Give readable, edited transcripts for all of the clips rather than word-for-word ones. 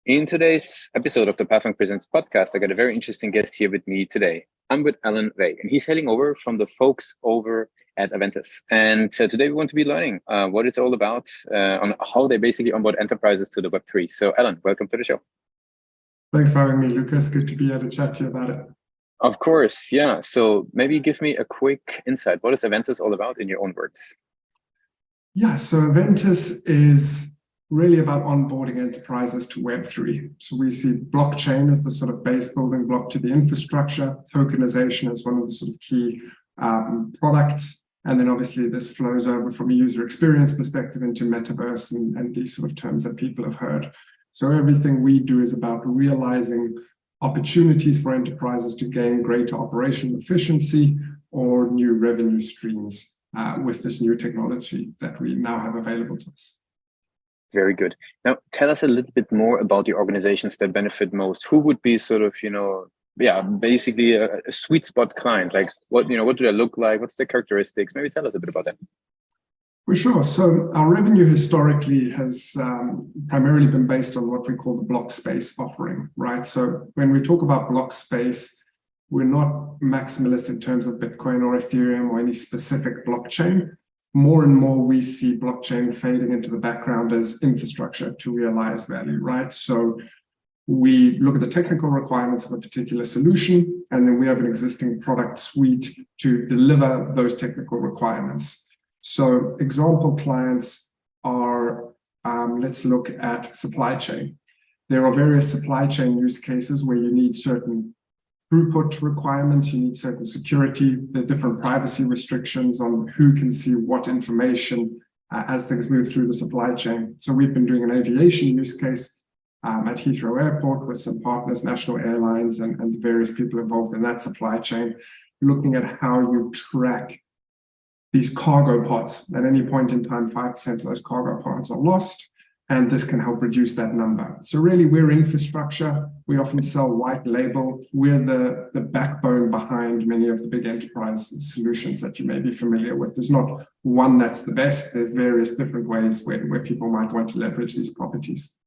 In today's episode of the Pathfinder Presents podcast, I got a very interesting guest here with me today. I'm with Alan Way, and he's heading over from the folks over at Aventus. And today we want to be learning what it's all about on how they basically onboard enterprises to the Web3. So, Alan, welcome to the show. Thanks for having me, Lucas. Good to be able to chat to you about it. Of course, yeah. So maybe give me a quick insight. What is Aventus all about in your own words? Yeah, so Aventus is really about onboarding enterprises to Web3. So we see blockchain as the sort of base building block to the infrastructure, tokenization as one of the sort of key products. And then obviously this flows over from a user experience perspective into metaverse and these sort of terms that people have heard. So everything we do is about realizing opportunities for enterprises to gain greater operational efficiency or new revenue streams with this new technology that we now have available to us. Very good. Now, tell us a little bit more about the organizations that benefit most. Who would be sort of, basically a sweet spot client? Like what do they look like? What's the characteristics? Maybe tell us a bit about that. For sure. So our revenue historically has primarily been based on what we call the block space offering, right? So when we talk about block space, we're not maximalist in terms of Bitcoin or Ethereum or any specific blockchain. More and more we see blockchain fading into the background as infrastructure to realize value, right? So we look at the technical requirements of a particular solution, and then we have an existing product suite to deliver those technical requirements. So example clients are, let's look at supply chain. There are various supply chain use cases where you need certain throughput requirements, you need certain security, the different privacy restrictions on who can see what information as things move through the supply chain. So we've been doing an aviation use case at Heathrow Airport with some partners, national airlines, and the various people involved in that supply chain, looking at how you track these cargo pods. At any point in time, 5% of those cargo pods are lost, and this can help reduce that number. So really, we're infrastructure. We often sell white label. We're the backbone behind many of the big enterprise solutions that you may be familiar with. There's not one that's the best. There's various different ways where people might want to leverage these properties.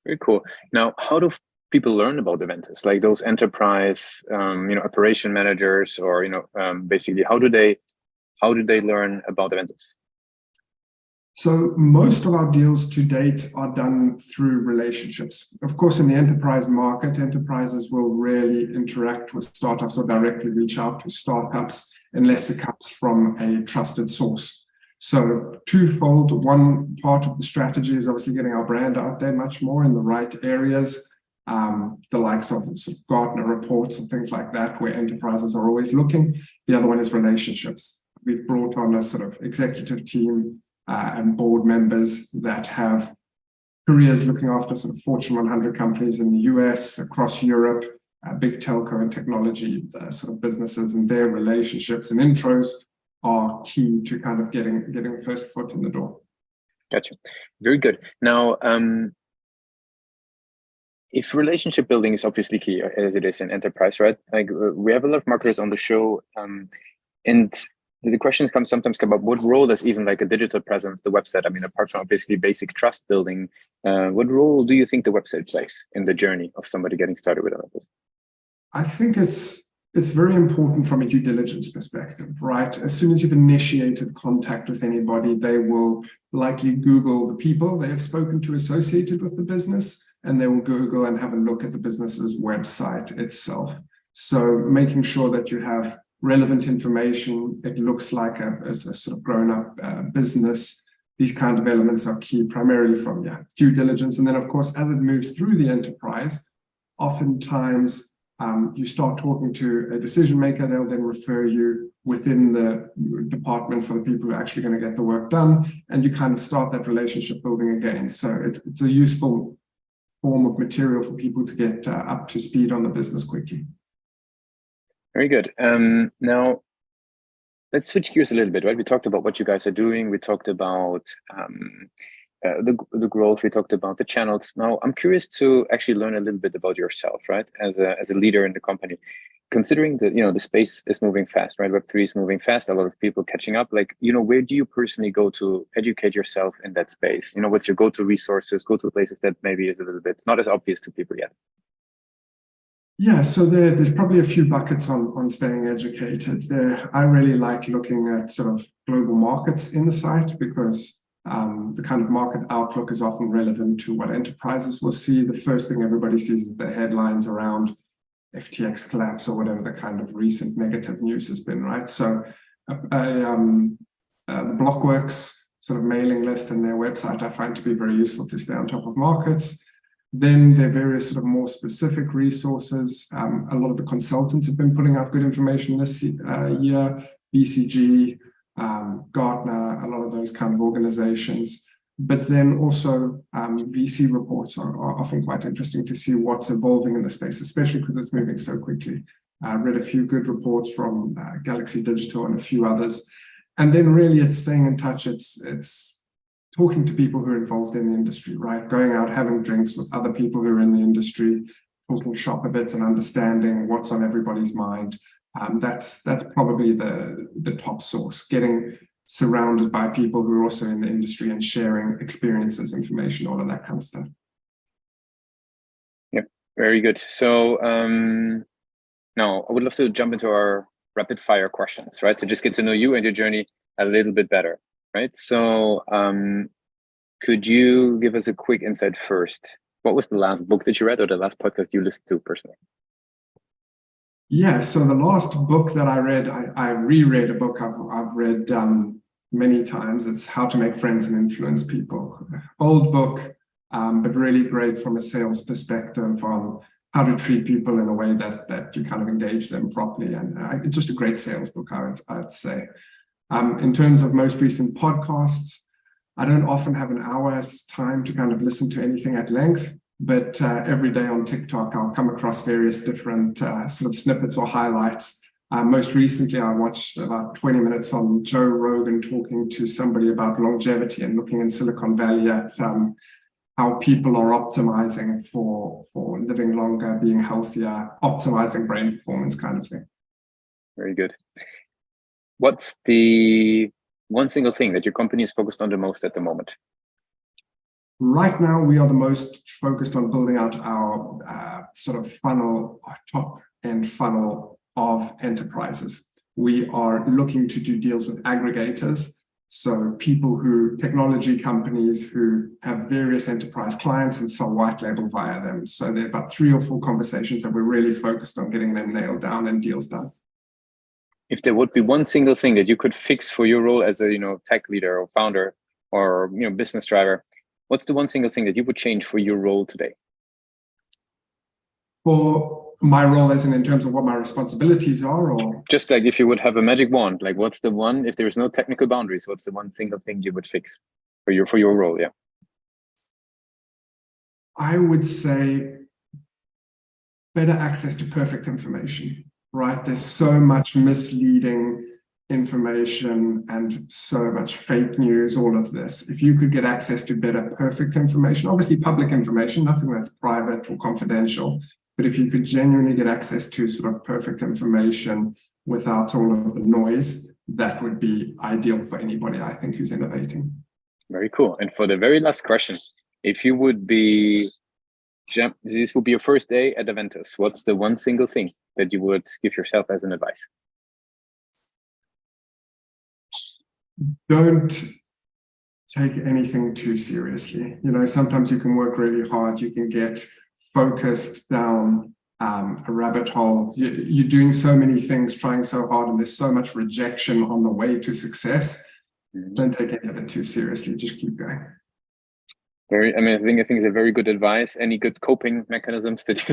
Very cool. Now, how do people learn about Aventus? Like those enterprise, operation managers, or basically, how do they learn about Aventus? So most of our deals to date are done through relationships. Of course, in the enterprise market, enterprises will rarely interact with startups or directly reach out to startups unless it comes from a trusted source. So twofold. One part of the strategy is obviously getting our brand out there much more in the right areas, the likes of sort of Gartner reports and things like that, where enterprises are always looking. The other one is relationships. We've brought on a sort of executive team and board members that have careers looking after sort of Fortune 100 companies in the US, across Europe, big telco and technology sort of businesses, and their relationships and intros are key to kind of getting the first foot in the door. Gotcha. Very good. Now, if relationship building is obviously key, as it is in enterprise, right? Like we have a lot of marketers on the show, and the question sometimes come up, what role does even like a digital presence, the website, I mean, apart from obviously basic trust building, what role do you think the website plays in the journey of somebody getting started with Aventus? I think it's very important from a due diligence perspective, right? As soon as you've initiated contact with anybody, they will likely Google the people they have spoken to associated with the business, and they will Google and have a look at the business's website itself. So making sure that you have relevant information, it looks like a sort of grown-up business. These kind of elements are key, primarily from due diligence. And then, of course, as it moves through the enterprise, oftentimes you start talking to a decision maker. They'll then refer you within the department for the people who are actually going to get the work done, and you kind of start that relationship building again. So it's a useful form of material for people to get up to speed on the business quickly. Very good. Now, let's switch gears a little bit, right? We talked about what you guys are doing. We talked about the growth. We talked about the channels. Now, I'm curious to actually learn a little bit about yourself, right? As a leader in the company. considering that, the space is moving fast, right? Web3 is moving fast, a lot of people catching up. Like, where do you personally go to educate yourself in that space? What's your go-to resources, go-to places that maybe is a little bit not as obvious to people yet? Yeah, so there's probably a few buckets on staying educated. I really like looking at sort of global markets in the site, because the kind of market outlook is often relevant to what enterprises will see. The first thing everybody sees is the headlines around FTX collapse or whatever the kind of recent negative news has been, right? So the Blockworks sort of mailing list and their website I find to be very useful to stay on top of markets. Then there are various sort of more specific resources. A lot of the consultants have been putting out good information this year, BCG, Gartner, a lot of those kind of organizations. But then also VC reports are often quite interesting to see what's evolving in the space, especially because it's moving so quickly. I read a few good reports from Galaxy Digital and a few others. And then really it's staying in touch. It's talking to people who are involved in the industry, right? Going out, having drinks with other people who are in the industry, talking shop a bit and understanding what's on everybody's mind. That's probably the top source, getting surrounded by people who are also in the industry and sharing experiences, information, all of that kind of stuff. Yeah, very good. So now I would love to jump into our rapid fire questions, right? To just get to know you and your journey a little bit better. Right. So could you give us a quick insight first? What was the last book that you read or the last podcast you listened to personally? Yeah, so the last book that I read, I reread a book I've read many times. It's How to Make Friends and Influence People. Old book, but really great from a sales perspective on how to treat people in a way that you kind of engage them properly. And it's just a great sales book, I'd say. In terms of most recent podcasts, I don't often have an hour's time to kind of listen to anything at length, but every day on TikTok, I'll come across various different sort of snippets or highlights. Most recently, I watched about 20 minutes on Joe Rogan talking to somebody about longevity and looking in Silicon Valley at how people are optimizing for living longer, being healthier, optimizing brain performance kind of thing. Very good. What's the one single thing that your company is focused on the most at the moment? Right now, we are the most focused on building out our sort of funnel, our top-end funnel of enterprises. We are looking to do deals with aggregators, so technology companies who have various enterprise clients and sell white label via them. So there are about 3 or 4 conversations that we're really focused on getting them nailed down and deals done. If there would be one single thing that you could fix for your role as a tech leader or founder or business driver, what's the one single thing that you would change for your role today? For my role as in terms of what my responsibilities are, or just like if you would have a magic wand, like what's the one, if there's no technical boundaries, what's the one single thing you would fix for your role? Yeah. I would say better access to perfect information. Right? There's so much misleading information and so much fake news, all of this. If you could get access to better, perfect information, obviously public information, nothing that's private or confidential, but if you could genuinely get access to sort of perfect information without all of the noise, that would be ideal for anybody, I think, who's innovating. Very cool. And for the very last question, if you would be this would be your first day at Aventus, what's the one single thing that you would give yourself as an advice? Don't take anything too seriously. Sometimes you can work really hard, you can get focused down a rabbit hole. You're doing so many things, trying so hard, and there's so much rejection on the way to success. Don't take any of it too seriously, just keep going. I think it's a very good advice. Any good coping mechanisms that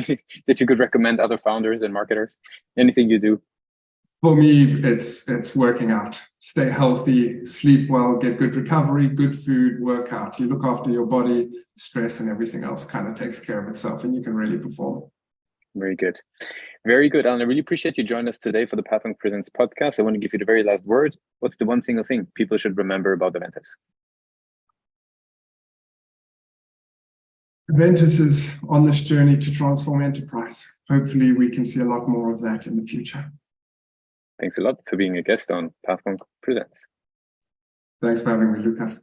you could recommend other founders and marketers? Anything you do? For me, it's working out. Stay healthy, sleep well, get good recovery, good food, work out. You look after your body, stress and everything else kind of takes care of itself, and you can really perform. Very good. Very good, Alan. I really appreciate you joining us today for the Pathwing Presents podcast. I want to give you the very last word. What's the one single thing people should remember about Aventus? Aventus is on this journey to transform enterprise. Hopefully, we can see a lot more of that in the future. Thanks a lot for being a guest on Pathfund Presents. Thanks for having me, Lucas.